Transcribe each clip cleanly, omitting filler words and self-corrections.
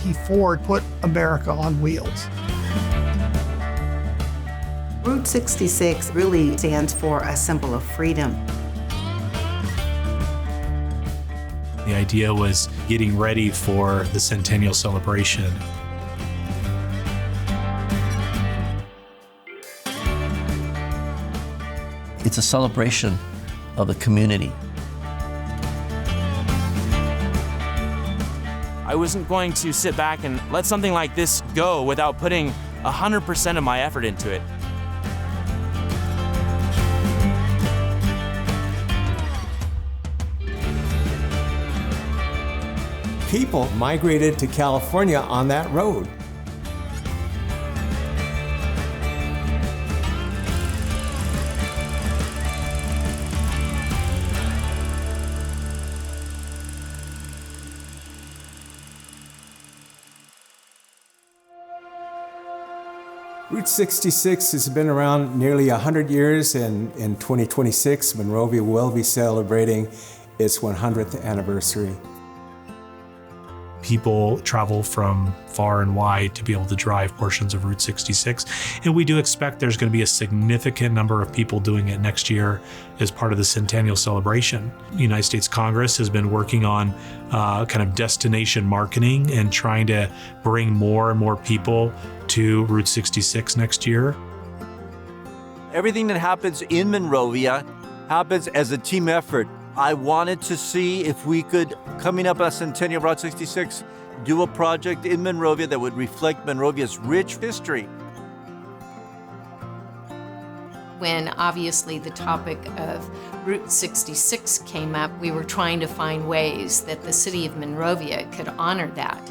Henry Ford put America on wheels. Route 66 really stands for a symbol of freedom. The idea was getting ready for the centennial celebration. It's a celebration of the community. I wasn't going to sit back and let something like this go without putting 100% of my effort into it. People migrated to California on that road. Route 66 has been around nearly 100 years, and in 2026, Monrovia will be celebrating its 100th anniversary. People travel from far and wide to be able to drive portions of Route 66. And we do expect there's going to be a significant number of people doing it next year as part of the centennial celebration. The United States Congress has been working on kind of destination marketing and trying to bring more and more people to Route 66 next year. Everything that happens in Monrovia happens as a team effort. I wanted to see if we could, coming up at Centennial Route 66, do a project in Monrovia that would reflect Monrovia's rich history. When obviously the topic of Route 66 came up, we were trying to find ways that the city of Monrovia could honor that.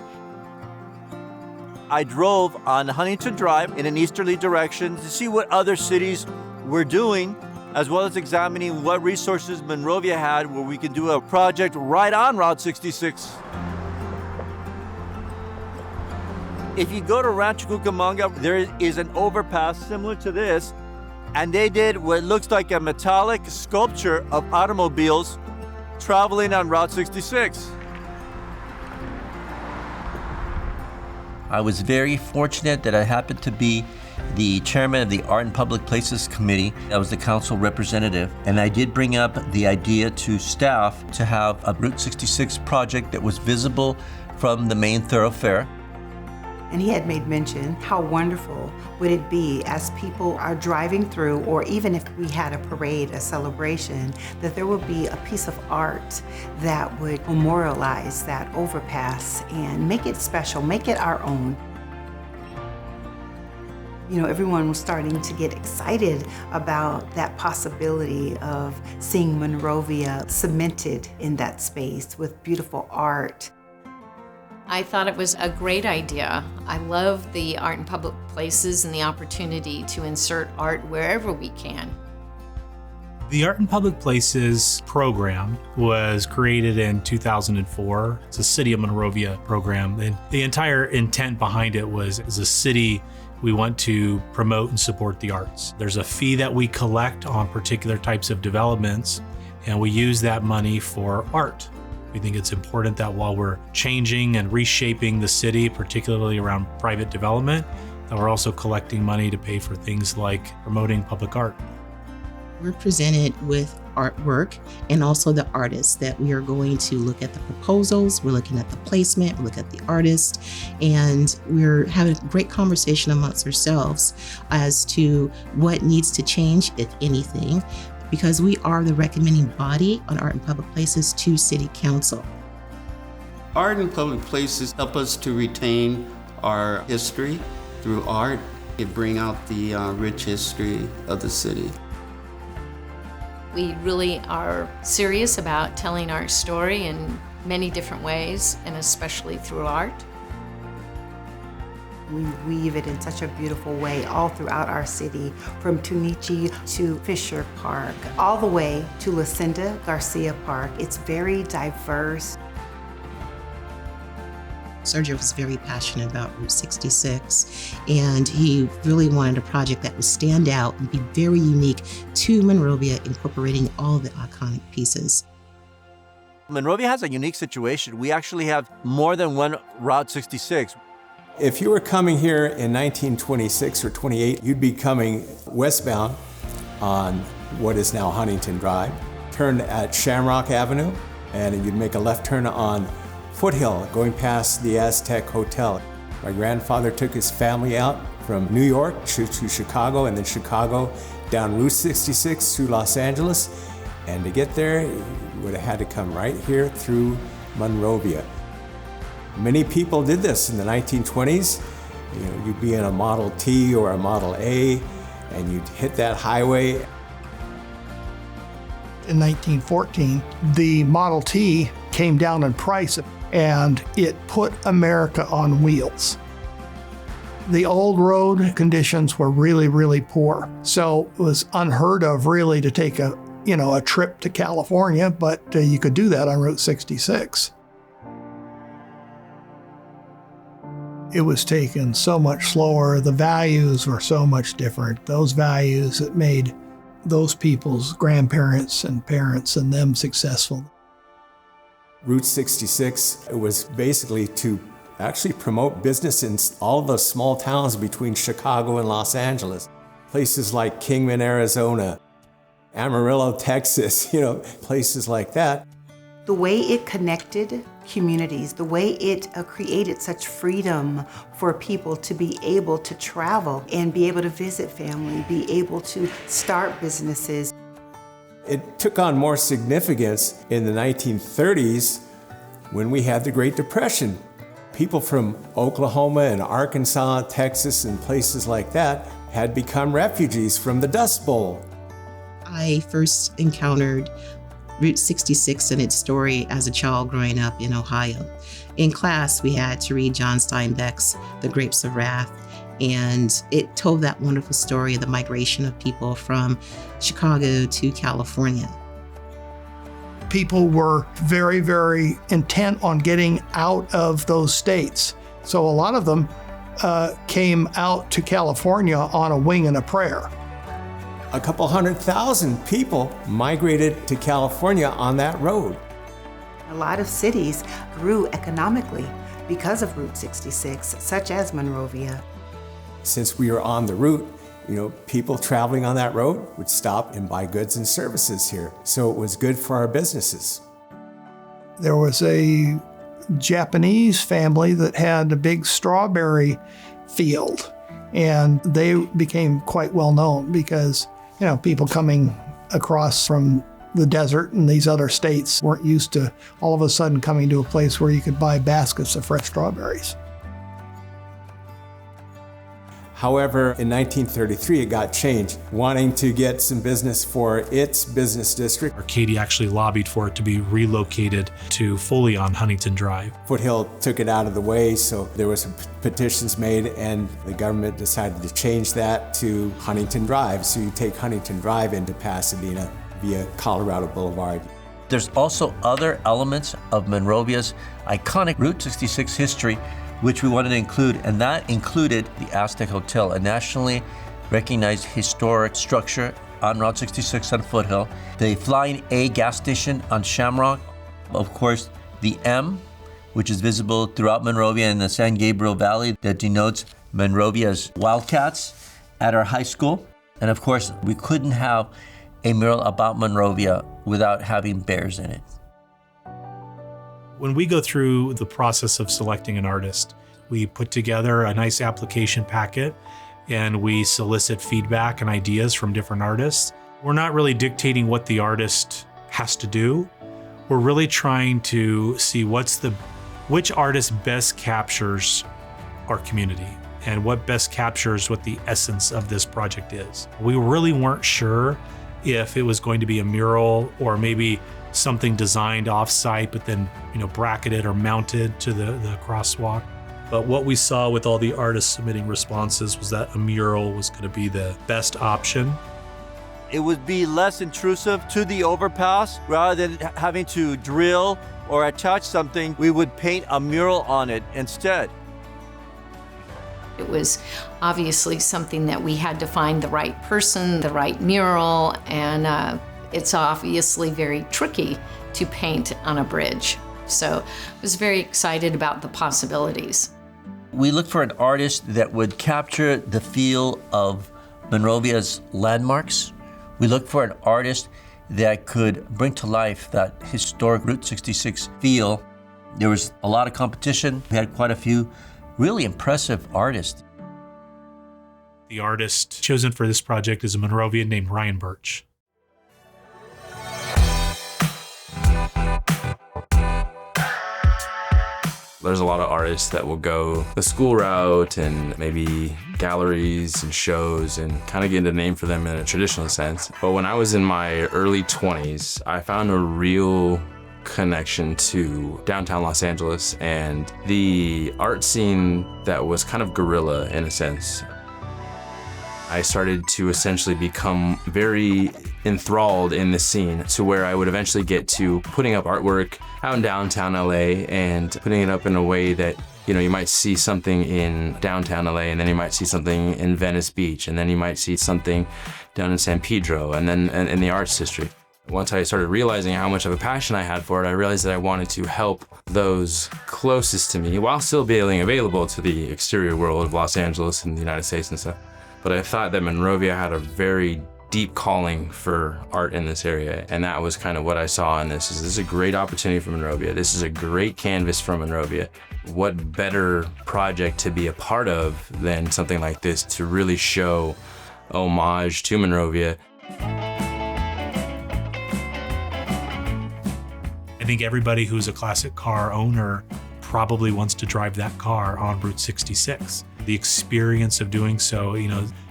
I drove on Huntington Drive in an easterly direction to see what other cities were doing, as well as examining what resources Monrovia had where we could do a project right on Route 66. If you go to Rancho Cucamonga, there is an overpass similar to this, and they did what looks like a metallic sculpture of automobiles traveling on Route 66. I was very fortunate that I happened to be the chairman of the Art and Public Places Committee. I was the council representative, and I did bring up the idea to staff to have a Route 66 project that was visible from the main thoroughfare. And he had made mention, how wonderful would it be as people are driving through, or even if we had a parade, a celebration, that there would be a piece of art that would memorialize that overpass and make it special, make it our own. You know, everyone was starting to get excited about that possibility of seeing Monrovia cemented in that space with beautiful art. I thought it was a great idea. I love the Art and Public Places and the opportunity to insert art wherever we can. The Art and Public Places program was created in 2004. It's a City of Monrovia program, and the entire intent behind it was, as a city, we want to promote and support the arts. There's a fee that we collect on particular types of developments, and we use that money for art. We think it's important that while we're changing and reshaping the city, particularly around private development, that we're also collecting money to pay for things like promoting public art. We're presented with artwork and also the artists that we are going to look at the proposals, we're looking at the placement, we look at the artist, and we're having a great conversation amongst ourselves as to what needs to change, if anything, because we are the recommending body on Art and Public Places to City Council. Art and Public Places help us to retain our history through art. It bring out the rich history of the city. We really are serious about telling our story in many different ways, and especially through art. We weave it in such a beautiful way all throughout our city, from Tunichi to Fisher Park, all the way to Lucinda Garcia Park. It's very diverse. Sergio was very passionate about Route 66, and he really wanted a project that would stand out and be very unique to Monrovia, incorporating all the iconic pieces. Monrovia has a unique situation. We actually have more than one Route 66. If you were coming here in 1926 or 28, you'd be coming westbound on what is now Huntington Drive, turn at Shamrock Avenue, and you'd make a left turn on Foothill, going past the Aztec Hotel. My grandfather took his family out from New York to Chicago, and then Chicago down Route 66 to Los Angeles. And to get there, you would have had to come right here through Monrovia. Many people did this in the 1920s. You know, you'd be in a Model T or a Model A, and you'd hit that highway. In 1914, the Model T came down in price and it put America on wheels. The old road conditions were really, really poor. So it was unheard of really to take a trip to California, but you could do that on Route 66. It was taken so much slower. The values were so much different. Those values that made those people's grandparents and parents and them successful. Route 66 was basically to actually promote business in all of the small towns between Chicago and Los Angeles. Places like Kingman, Arizona, Amarillo, Texas, places like that. The way it connected communities, the way it created such freedom for people to be able to travel and be able to visit family, be able to start businesses. It took on more significance in the 1930s when we had the Great Depression. People from Oklahoma and Arkansas, Texas, and places like that had become refugees from the Dust Bowl. I first encountered Route 66 and its story as a child growing up in Ohio. In class, we had to read John Steinbeck's The Grapes of Wrath, and it told that wonderful story of the migration of people from Chicago to California. People were very, very intent on getting out of those states. So a lot of them came out to California on a wing and a prayer. A couple 100,000 people migrated to California on that road. A lot of cities grew economically because of Route 66, such as Monrovia. Since we were on the route, people traveling on that road would stop and buy goods and services here. So it was good for our businesses. There was a Japanese family that had a big strawberry field, and they became quite well known because people coming across from the desert and these other states weren't used to all of a sudden coming to a place where you could buy baskets of fresh strawberries. However, in 1933, it got changed. Wanting to get some business for its business district, Arcadia actually lobbied for it to be relocated to fully on Huntington Drive. Foothill took it out of the way, so there were some petitions made, and the government decided to change that to Huntington Drive. So you take Huntington Drive into Pasadena via Colorado Boulevard. There's also other elements of Monrovia's iconic Route 66 history which we wanted to include, and that included the Aztec Hotel, a nationally recognized historic structure on Route 66 on Foothill, the Flying A gas station on Shamrock, of course, the M, which is visible throughout Monrovia in the San Gabriel Valley that denotes Monrovia's Wildcats at our high school. And of course, we couldn't have a mural about Monrovia without having bears in it. When we go through the process of selecting an artist, we put together a nice application packet and we solicit feedback and ideas from different artists. We're not really dictating what the artist has to do. We're really trying to see which artist best captures our community and what best captures what the essence of this project is. We really weren't sure if it was going to be a mural or maybe something designed off-site, but then bracketed or mounted to the crosswalk. But what we saw with all the artists submitting responses was that a mural was going to be the best option. It would be less intrusive to the overpass. Rather than having to drill or attach something, we would paint a mural on it instead. It was obviously something that we had to find the right person, the right mural, and It's obviously very tricky to paint on a bridge. So I was very excited about the possibilities. We looked for an artist that would capture the feel of Monrovia's landmarks. We looked for an artist that could bring to life that historic Route 66 feel. There was a lot of competition. We had quite a few really impressive artists. The artist chosen for this project is a Monrovian named Ryan Birch. There's a lot of artists that will go the school route and maybe galleries and shows and kind of get a name for them in a traditional sense. But when I was in my early 20s, I found a real connection to downtown Los Angeles and the art scene that was kind of guerrilla in a sense. I started to essentially become very enthralled in the scene to where I would eventually get to putting up artwork out in downtown LA and putting it up in a way that, you might see something in downtown LA and then you might see something in Venice Beach and then you might see something down in San Pedro and then in the arts district. Once I started realizing how much of a passion I had for it, I realized that I wanted to help those closest to me while still being available to the exterior world of Los Angeles and the United States and stuff. But I thought that Monrovia had a very deep calling for art in this area, and that was kind of what I saw in this. This is a great opportunity for Monrovia. This is a great canvas for Monrovia. What better project to be a part of than something like this to really show homage to Monrovia. I think everybody who's a classic car owner probably wants to drive that car on Route 66. The experience of doing so,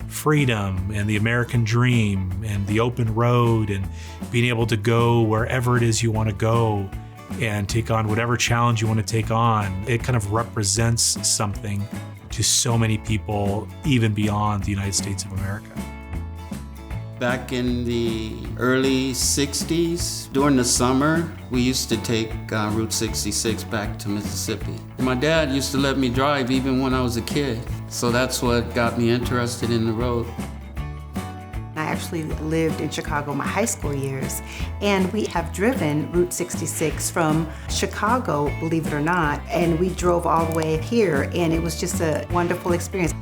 freedom and the American dream and the open road and being able to go wherever it is you want to go and take on whatever challenge you want to take on. It kind of represents something to so many people, even beyond the United States of America. Back in the early 60s, during the summer, we used to take Route 66 back to Mississippi. My dad used to let me drive even when I was a kid, so that's what got me interested in the road. I actually lived in Chicago my high school years, and we have driven Route 66 from Chicago, believe it or not, and we drove all the way here, and it was just a wonderful experience.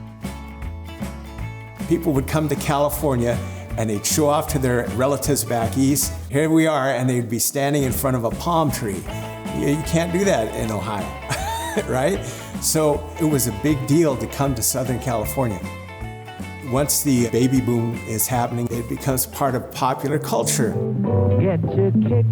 People would come to California and they'd show off to their relatives back east. Here we are, and they'd be standing in front of a palm tree. You can't do that in Ohio, right? So it was a big deal to come to Southern California. Once the baby boom is happening, it becomes part of popular culture. Get your kicks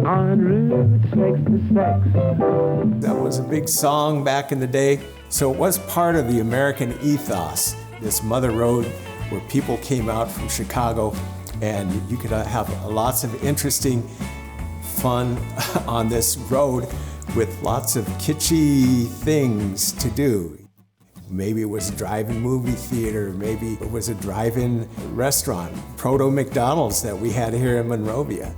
on Route 66. That was a big song back in the day. So it was part of the American ethos, this Mother Road, where people came out from Chicago and you could have lots of interesting fun on this road with lots of kitschy things to do. Maybe it was a drive-in movie theater, maybe it was a drive-in restaurant, proto-McDonald's that we had here in Monrovia.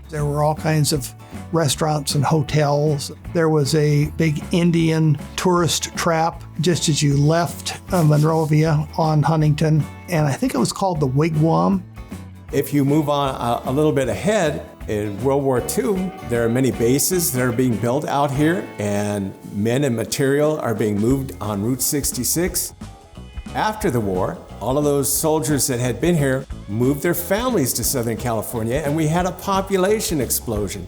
There were all kinds of restaurants and hotels. There was a big Indian tourist trap just as you left Monrovia on Huntington, and I think it was called the Wigwam. If you move on a little bit ahead, in World War II, there are many bases that are being built out here, and men and material are being moved on Route 66. After the war, all of those soldiers that had been here moved their families to Southern California, and we had a population explosion.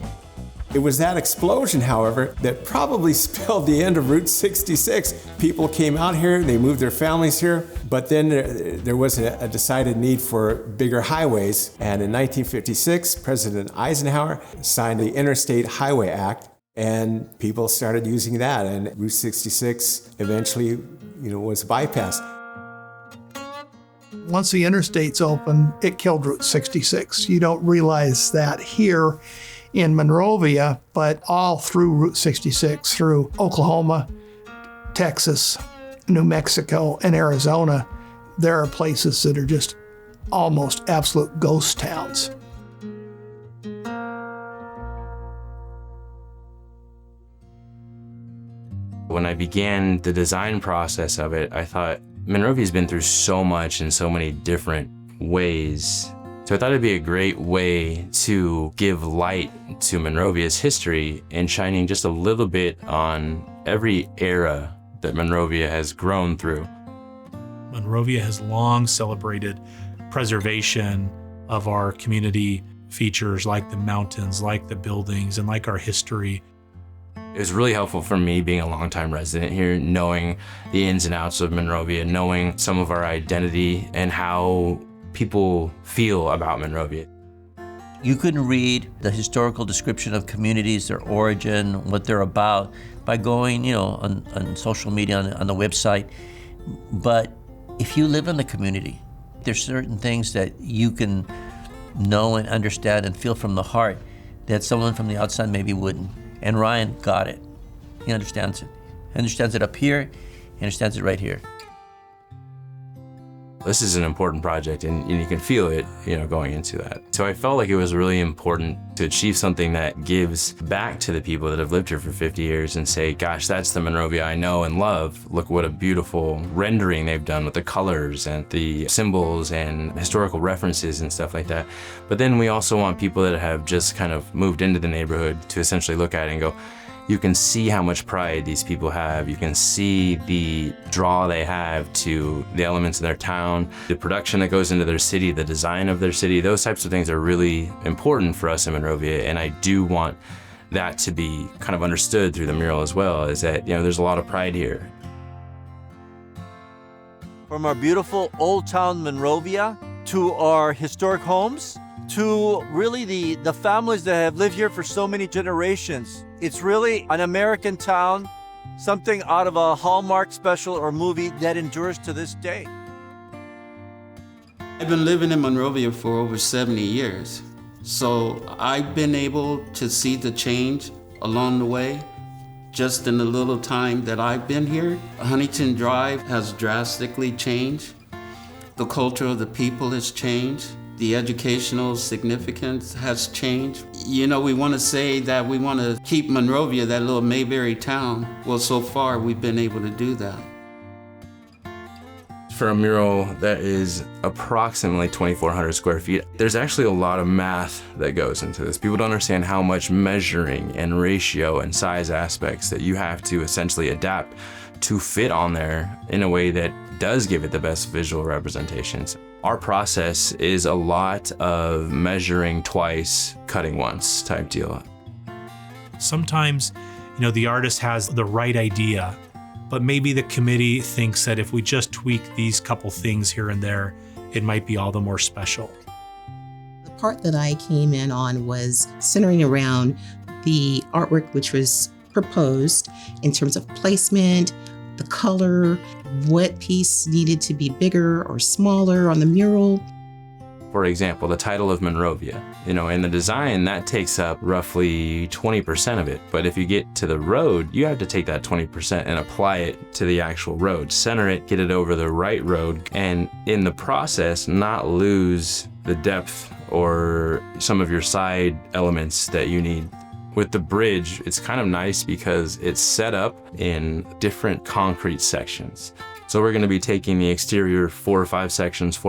It was that explosion, however, that probably spelled the end of Route 66. People came out here, they moved their families here, but then there was a decided need for bigger highways. And in 1956, President Eisenhower signed the Interstate Highway Act, and people started using that, and Route 66 eventually, was bypassed. Once the interstates opened, it killed Route 66. You don't realize that here in Monrovia, but all through Route 66, through Oklahoma, Texas, New Mexico, and Arizona, there are places that are just almost absolute ghost towns. When I began the design process of it, I thought, Monrovia's been through so much in so many different ways. So I thought it'd be a great way to give light to Monrovia's history and shining just a little bit on every era that Monrovia has grown through. Monrovia has long celebrated preservation of our community features like the mountains, like the buildings, and like our history. It was really helpful for me being a longtime resident here, knowing the ins and outs of Monrovia, knowing some of our identity and how people feel about Monrovia. You can read the historical description of communities, their origin, what they're about, by going, on social media, on the website. But if you live in the community, there's certain things that you can know and understand and feel from the heart that someone from the outside maybe wouldn't. And Ryan got it. He understands it. He understands it up here. He understands it right here. This is an important project, and you can feel it, going into that. So I felt like it was really important to achieve something that gives back to the people that have lived here for 50 years and say, gosh, that's the Monrovia I know and love. Look what a beautiful rendering they've done with the colors and the symbols and historical references and stuff like that. But then we also want people that have just kind of moved into the neighborhood to essentially look at it and go, you can see how much pride these people have. You can see the draw they have to the elements of their town, the production that goes into their city, the design of their city. Those types of things are really important for us in Monrovia, and I do want that to be kind of understood through the mural as well, is that, there's a lot of pride here. From our beautiful Old Town Monrovia to our historic homes, to really the families that have lived here for so many generations. It's really an American town, something out of a Hallmark special or movie that endures to this day. I've been living in Monrovia for over 70 years, so I've been able to see the change along the way. Just in the little time that I've been here, Huntington Drive has drastically changed. The culture of the people has changed. The educational significance has changed. We want to say that we want to keep Monrovia, that little Mayberry town. Well, so far we've been able to do that. For a mural that is approximately 2,400 square feet, there's actually a lot of math that goes into this. People don't understand how much measuring and ratio and size aspects that you have to essentially adapt to fit on there in a way that does give it the best visual representations. Our process is a lot of measuring twice, cutting once type deal. Sometimes, the artist has the right idea, but maybe the committee thinks that if we just tweak these couple things here and there, it might be all the more special. The part that I came in on was centering around the artwork which was proposed in terms of placement, the color, what piece needed to be bigger or smaller on the mural. For example, the title of Monrovia. In the design, that takes up roughly 20% of it. But if you get to the road, you have to take that 20% and apply it to the actual road. Center it, get it over the right road, and in the process, not lose the depth or some of your side elements that you need. With the bridge, it's kind of nice because it's set up in different concrete sections. So we're going to be taking the exterior 4 or 5 sections,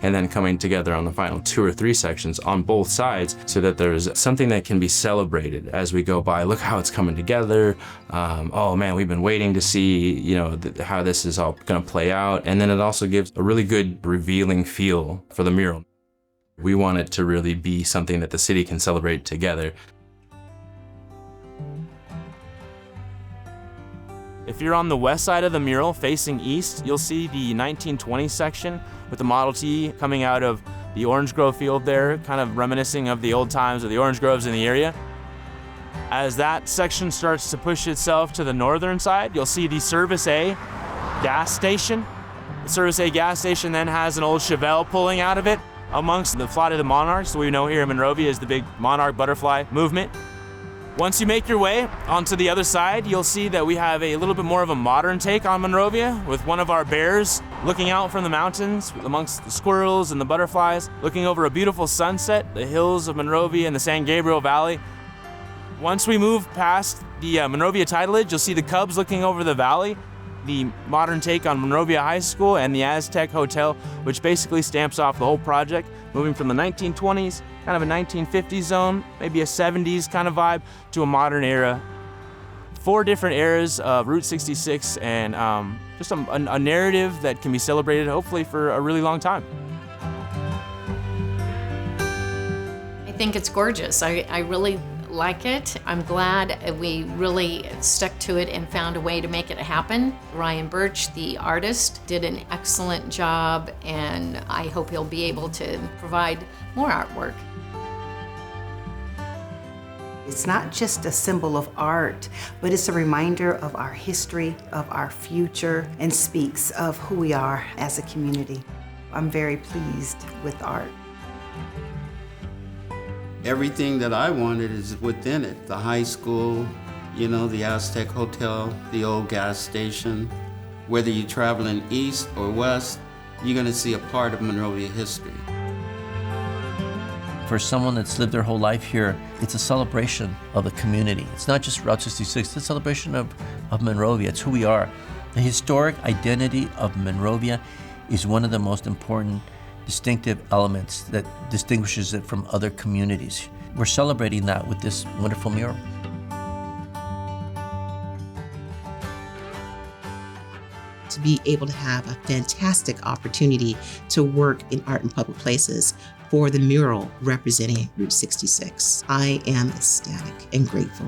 and then coming together on the final 2 or 3 sections on both sides so that there's something that can be celebrated as we go by. Look how it's coming together. Oh man, we've been waiting to see, how this is all going to play out. And then it also gives a really good revealing feel for the mural. We want it to really be something that the city can celebrate together. If you're on the west side of the mural facing east, you'll see the 1920 section with the Model T coming out of the orange grove field there, kind of reminiscing of the old times of the orange groves in the area. As that section starts to push itself to the northern side, you'll see the Service A gas station. The Service A gas station then has an old Chevelle pulling out of it amongst the Flight of the Monarchs, so we know here in Monrovia is the big monarch butterfly movement. Once you make your way onto the other side, you'll see that we have a little bit more of a modern take on Monrovia, with one of our bears looking out from the mountains amongst the squirrels and the butterflies, looking over a beautiful sunset, the hills of Monrovia and the San Gabriel Valley. Once we move past the Monrovia titleage, you'll see the Cubs looking over the valley. the modern take on Monrovia High School and the Aztec Hotel, which basically stamps off the whole project, moving from the 1920s, kind of a 1950s zone, maybe a 70s kind of vibe, to a modern era. 4 different eras of Route 66 and just a narrative that can be celebrated hopefully for a really long time. I think it's gorgeous. I really like it. I'm glad we really stuck to it and found a way to make it happen. Ryan Birch, the artist, did an excellent job, and I hope he'll be able to provide more artwork. It's not just a symbol of art, but it's a reminder of our history, of our future, and speaks of who we are as a community. I'm very pleased with art. Everything that I wanted is within it. The high school, the Aztec Hotel, the old gas station. Whether you're traveling east or west, you're gonna see a part of Monrovia history. For someone that's lived their whole life here, it's a celebration of the community. It's not just Route 66, it's a celebration of Monrovia. It's who we are. The historic identity of Monrovia is one of the most important distinctive elements that distinguishes it from other communities. We're celebrating that with this wonderful mural. To be able to have a fantastic opportunity to work in art and public places for the mural representing Route 66. I am ecstatic and grateful.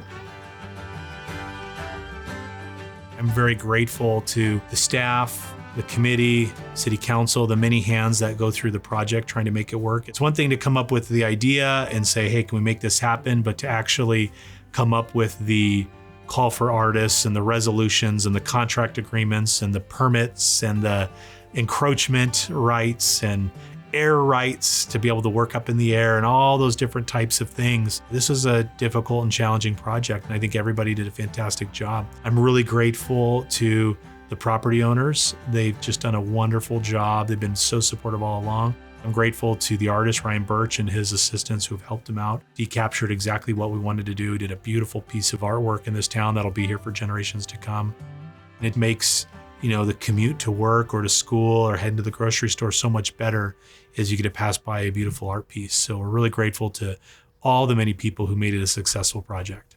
I'm very grateful to the staff, the committee, city council, the many hands that go through the project trying to make it work. It's one thing to come up with the idea and say, hey, can we make this happen? But to actually come up with the call for artists and the resolutions and the contract agreements and the permits and the encroachment rights and air rights to be able to work up in the air and all those different types of things. This is a difficult and challenging project, and I think everybody did a fantastic job. I'm really grateful to the property owners. They've just done a wonderful job. They've been so supportive all along. I'm grateful to the artist, Ryan Birch, and his assistants who have helped him out. He captured exactly what we wanted to do. He did a beautiful piece of artwork in this town that'll be here for generations to come. And it makes, the commute to work or to school or heading to the grocery store so much better as you get to pass by a beautiful art piece. So we're really grateful to all the many people who made it a successful project.